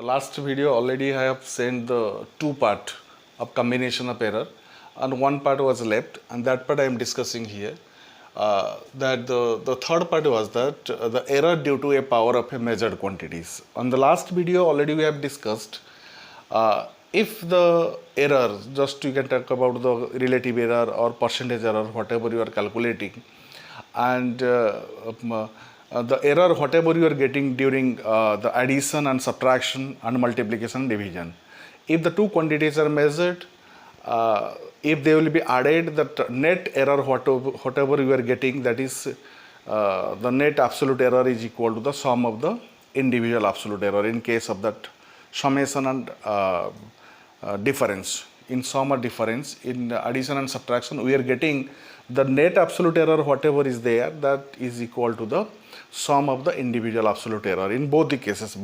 The last video already I have sent the two part of combination of error and one part was left, and that part I am discussing here. That the third part was that the error due to a power of a measured quantities. On the last video already we have discussed if the error, just you can talk about the relative error or percentage error, whatever you are calculating, and the error whatever you are getting during the addition and subtraction and multiplication and division. If the two quantities are measured, if they will be added, the net error whatever you are getting, that is the net absolute error is equal to the sum of the individual absolute error in case of that summation and difference. In sum or difference, in addition and subtraction, we are getting the net absolute error whatever is there, that is equal to the sum of the individual absolute error. In both the cases,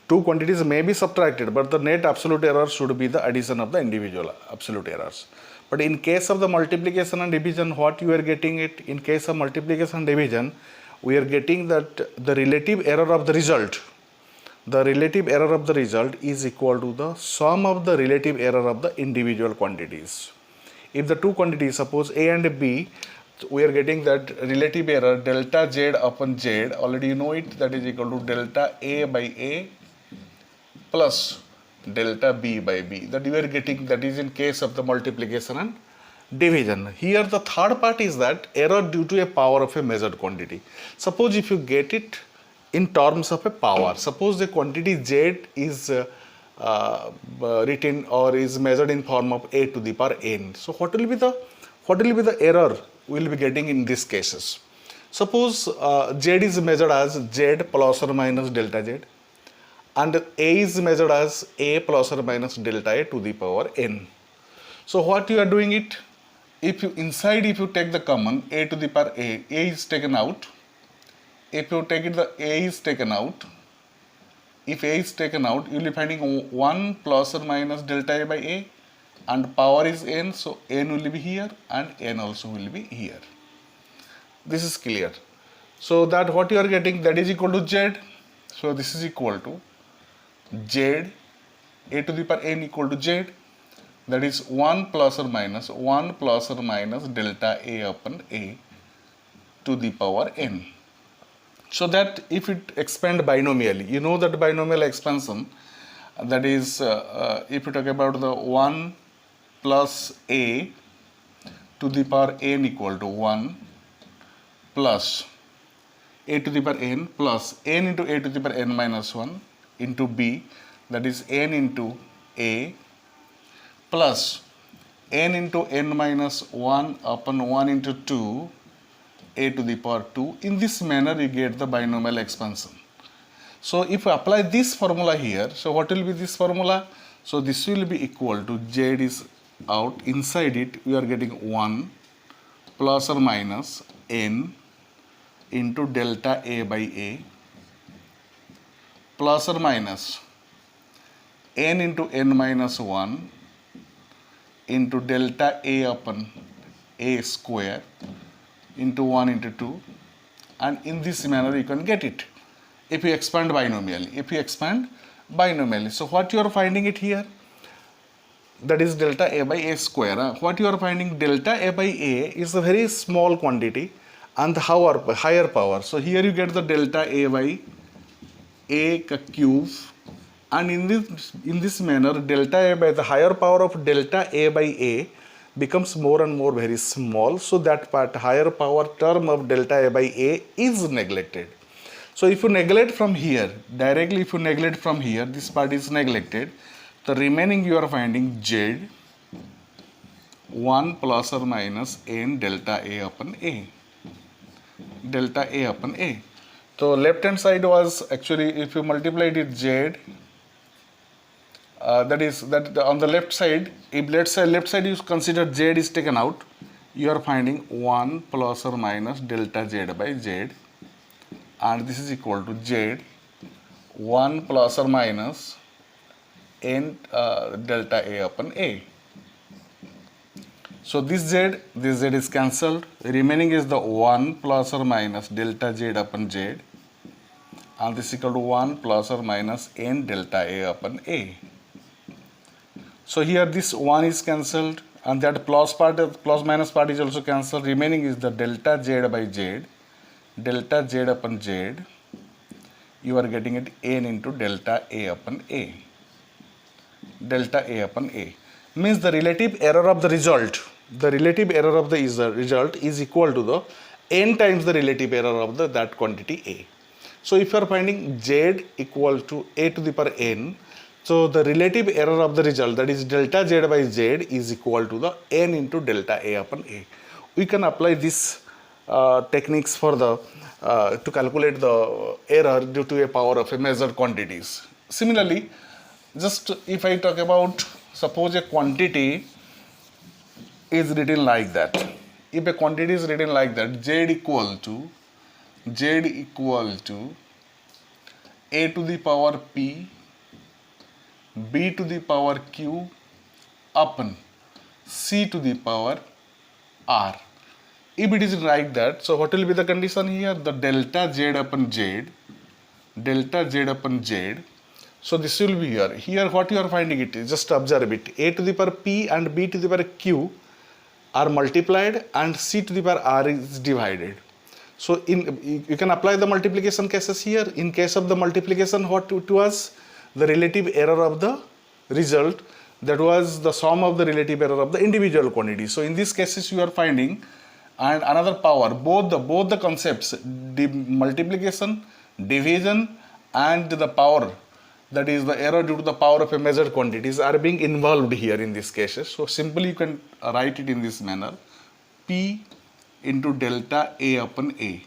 two quantities may be subtracted, but the net absolute error should be the addition of the individual absolute errors. But in case of the multiplication and division, what you are getting it, in case of multiplication and division, we are getting that the relative error of the result, the relative error of the result is equal to the sum of the relative error of the individual quantities. If the two quantities, suppose A and B, we are getting that relative error delta Z upon Z, already you know it, that is equal to delta A by A plus delta B by B, that you are getting, that is in case of the multiplication and division. Here the third part is that error due to a power of a measured quantity. Suppose if you get it in terms of a power, suppose the quantity Z is written or is measured in form of A to the power n. So what will be the error we will be getting in these cases? Suppose Z is measured as Z plus or minus delta Z, and A is measured as A plus or minus delta A to the power n. So what you are doing it, if you inside, if you take the common A to the power A is taken out. If you take it, the A is taken out. If A is taken out, you will be finding 1 plus or minus delta A by A, and power is n, so n will be here and n also will be here. This is clear. So that what you are getting, that is equal to Z. So this is equal to Z, A to the power n equal to Z, that is 1 plus or minus delta A upon A to the power n. So that if it expand binomially, you know that binomial expansion, that is if you talk about the 1 plus A to the power n equal to 1 plus A to the power n plus n into A to the power n minus 1 into B, that is n into A plus n into n minus 1 upon 1 into 2 A to the power 2. In this manner you get the binomial expansion. So if you apply this formula here, so what will be this formula? So this will be equal to Z is out, inside it we are getting 1 plus or minus n into delta A by A plus or minus n into n minus 1 into delta A upon A square into 1 into 2, and in this manner you can get it if you expand binomially. So what you are finding it here, that is delta A by A square. What you are finding, delta A by A is a very small quantity and the higher power. So here you get the delta A by A cube, and in this manner delta A by the higher power of delta A by A becomes more and more very small, so that part higher power term of delta A by A is neglected. So if you neglect from here, directly if you neglect from here, this part is neglected, the remaining you are finding Z 1 plus or minus n delta A upon A. So left hand side was actually, if you multiplied it Z, that on the left side, if let's say left side you consider Z is taken out, you are finding 1 plus or minus delta Z by Z, and this is equal to Z 1 plus or minus n delta A upon A. So this Z is cancelled, remaining is the 1 plus or minus delta Z upon Z, and this is equal to 1 plus or minus n delta A upon A. So here this 1 is cancelled and that plus minus part is also cancelled. Remaining is the delta Z by Z, delta Z upon Z. You are getting it n into delta A upon A. Delta A upon A means the relative error of the result. The relative error of the result is equal to the n times the relative error of that quantity A. So if you are finding Z equal to A to the power n, so the relative error of the result, that is delta Z by Z, is equal to the n into delta A upon A. We can apply this techniques for the to calculate the error due to a power of a measured quantities. Similarly, just if I talk about, suppose a quantity is written like that. If a quantity is written like that, Z equal to A to the power P, B to the power Q upon C to the power R. If it is like that, so what will be the condition here? The delta Z upon Z, so this will be here. Here what you are finding it is, just observe it. A to the power P and B to the power Q are multiplied and C to the power R is divided. So you can apply the multiplication cases here. In case of the multiplication, what it was? The relative error of the result, that was the sum of the relative error of the individual quantity. So in these cases you are finding, and another power, both the concepts, multiplication, division and the power, that is the error due to the power of a measured quantities, are being involved here in these cases. So simply you can write it in this manner: P into delta A upon A,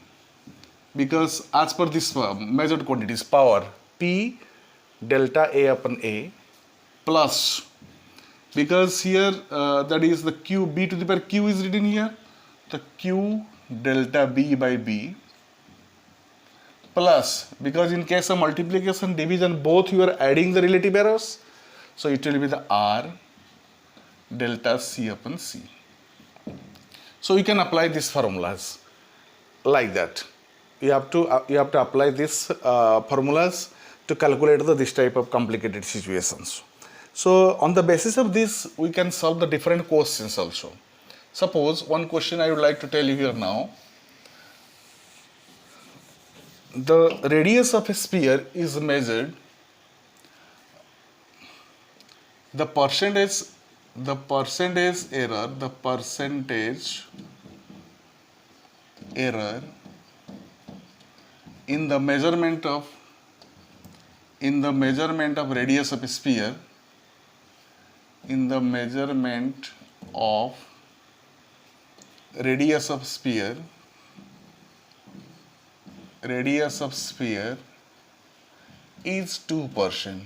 because as per this measured quantities power, P delta A upon A, plus, because here that is the Q, B to the power Q is written here, the Q delta B by B, plus, because in case of multiplication, division, both you are adding the relative errors, so it will be the R delta C upon C. So you can apply these formulas like that. You have to apply these formulas to calculate this type of complicated situations. So on the basis of this, we can solve the different questions also. Suppose one question I would like to tell you here now. The radius of a sphere is measured, the percentage error in the measurement of radius of a sphere, radius of sphere is 2%.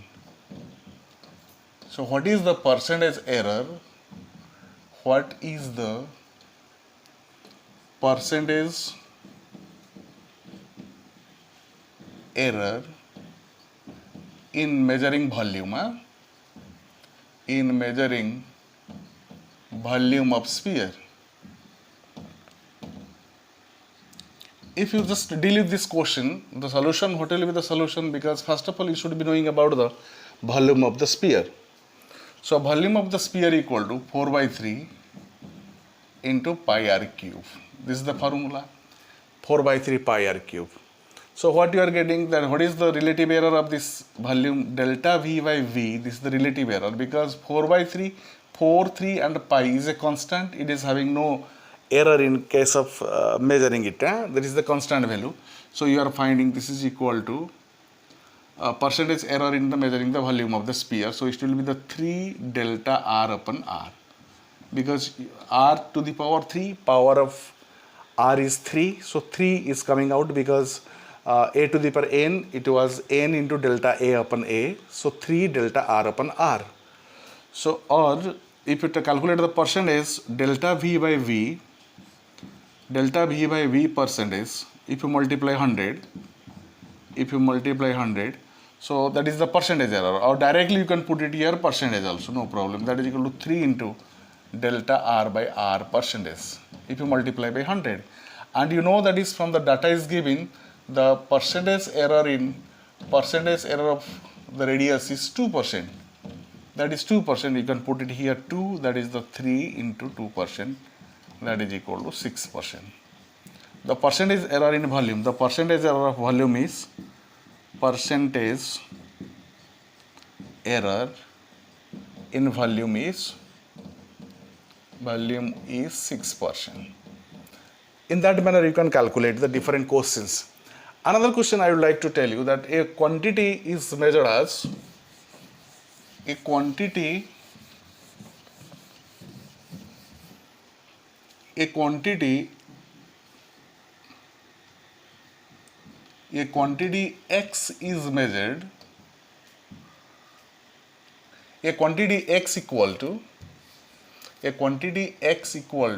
So what is the percentage error? What is the percentage error in measuring volume? In measuring volume of sphere. If you just deal with this question, the solution, what will be the solution? Because first of all, you should be knowing about the volume of the sphere. So volume of the sphere equal to 4 by 3 into pi r cube. This is the formula, 4 by 3 pi r cube. So what you are getting, that what is the relative error of this volume? Delta V by V, this is the relative error, because 4 by 3, 4, 3 and pi is a constant. It is having no error in case of measuring it. That is the constant value. So you are finding this is equal to percentage error in the measuring the volume of the sphere. So it will be the 3 delta R upon R, because R to the power 3, power of R is 3. So 3 is coming out, because A to the power n, it was n into delta A upon A. So 3 delta R upon R. So, or if you calculate the percentage, delta V by V percentage, if you multiply 100, so that is the percentage error, or directly you can put it here percentage also, no problem. That is equal to 3 into delta R by R percentage, if you multiply by 100. And you know that is from the data is given the percentage error of the radius is 2%. That is 2%. You can put it here 2. That is the 3 into 2%. That is equal to 6%. The percentage error in volume. The percentage error of volume is percentage error in volume is 6%. In that manner, you can calculate the different questions. Another question I would like to tell you that a quantity is measured as a quantity X is measured. A quantity X equal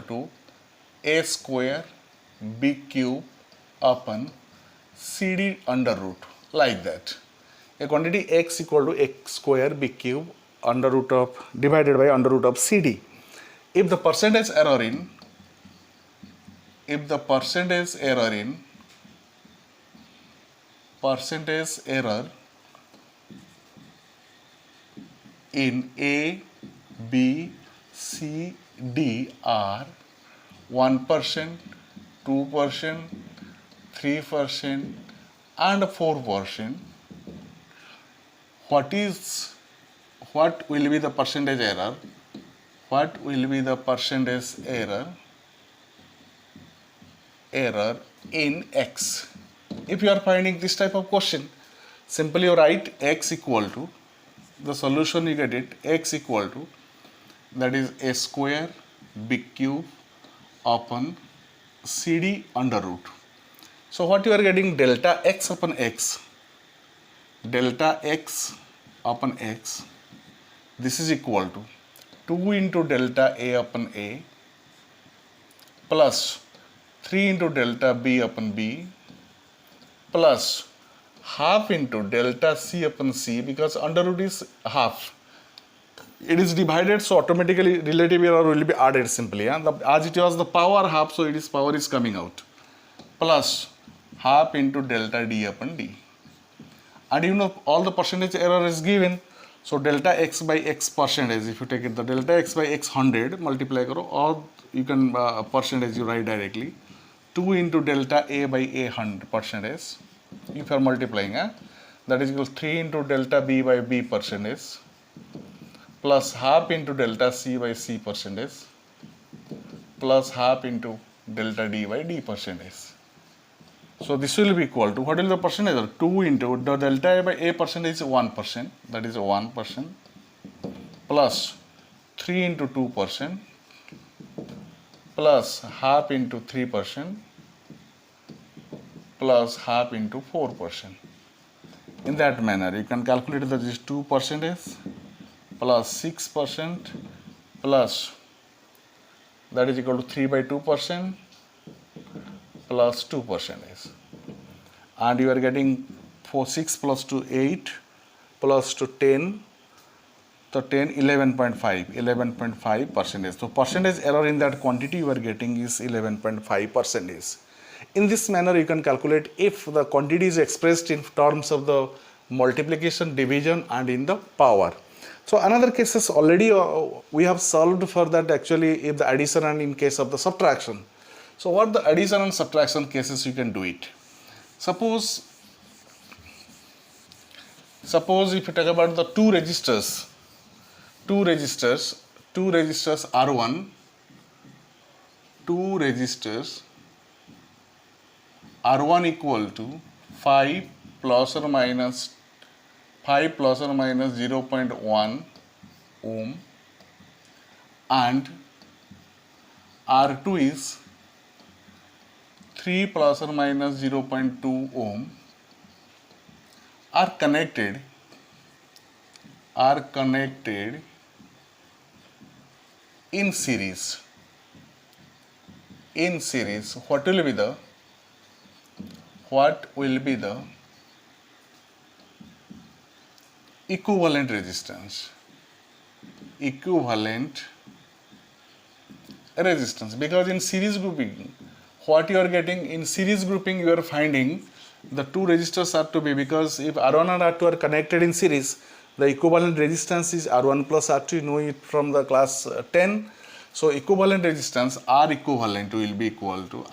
to a square b cube upon CD under root, like that. A quantity X equal to x square b cube under root of divided by under root of CD. If the percentage error in A, B, C, D are 1%, 2%, 3%, and 4%, what will be the percentage error? What will be the percentage error in X? If you are finding this type of question, simply you write X equal to, the solution you get it, X equal to, that is a square b cube upon CD under root. So what you are getting, delta X upon X, this is equal to 2 into delta A upon A plus 3 into delta B upon B plus half into delta C upon C, because under root is half. It is divided, so automatically relative error will be added simply. As it was the power half, so power is coming out. Plus half into delta D upon D. And you know all the percentage error is given. So delta X by X percentage, if you take it, the delta X by X 100 multiply karo, or you can percentage you write directly. 2 into delta A by A 100 percentage. If you are multiplying, that is equal to 3 into delta B by B percentage plus half into delta C by C percentage plus half into delta D by D percentage. So this will be equal to, what is the percentage? 2 into the delta A by A percentage is 1%, that is 1%, plus 3 into 2% plus half into 3% plus half into 4%. In that manner, you can calculate that is 2% plus 6% plus, that is equal to 3 by 2% plus 2%. And you are getting 6 plus 2, 8 plus 2, 10. So 10, 11.5%. So percentage error in that quantity you are getting is 11.5%. In this manner, you can calculate if the quantity is expressed in terms of the multiplication, division, and in the power. So another cases already we have solved for that, actually, if the addition and in case of the subtraction. So what the addition and subtraction cases you can do it. Suppose if you talk about the two registers R1, two registers R1 equal to 5 plus or minus 0.1 ohm and R2 is 3 plus or minus 0.2 ohm are connected in series. What will be the equivalent resistance? Because in series grouping, what you are getting in series grouping, you are finding the two resistors are to be, because if R1 and R2 are connected in series, the equivalent resistance is R1 plus R2. You know it from the class 10. So equivalent resistance R equivalent will be equal to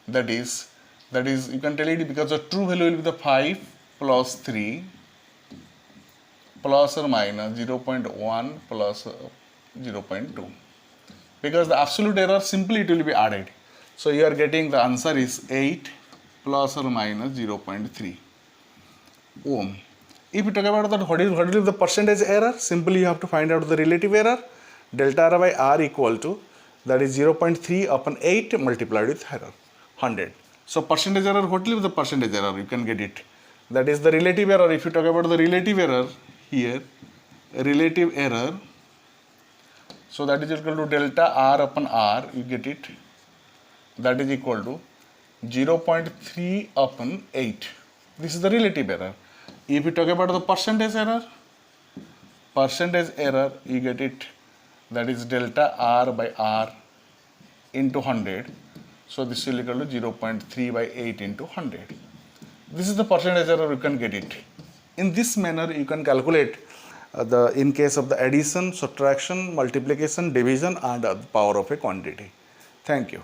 that is you can tell it, because the true value will be the 5 plus 3 plus or minus 0.1 plus 0.2, because the absolute error simply it will be added. So you are getting the answer is 8 plus or minus 0.3 ohm. If you talk about that, what is the percentage error? Simply you have to find out the relative error. Delta R by R equal to, that is 0.3 upon 8 multiplied with error, 100. So percentage error, what will be the percentage error? You can get it. That is the relative error. If you talk about the relative error here, relative error, so that is equal to delta R upon R, you get it. That is equal to 0.3 upon 8. This is the relative error. If you talk about the percentage error, you get it, that is delta R by R into 100. So this will equal to 0.3 by 8 into 100. This is the percentage error, you can get it. In this manner, you can calculate in case of the addition, subtraction, multiplication, division, and the power of a quantity. Thank you.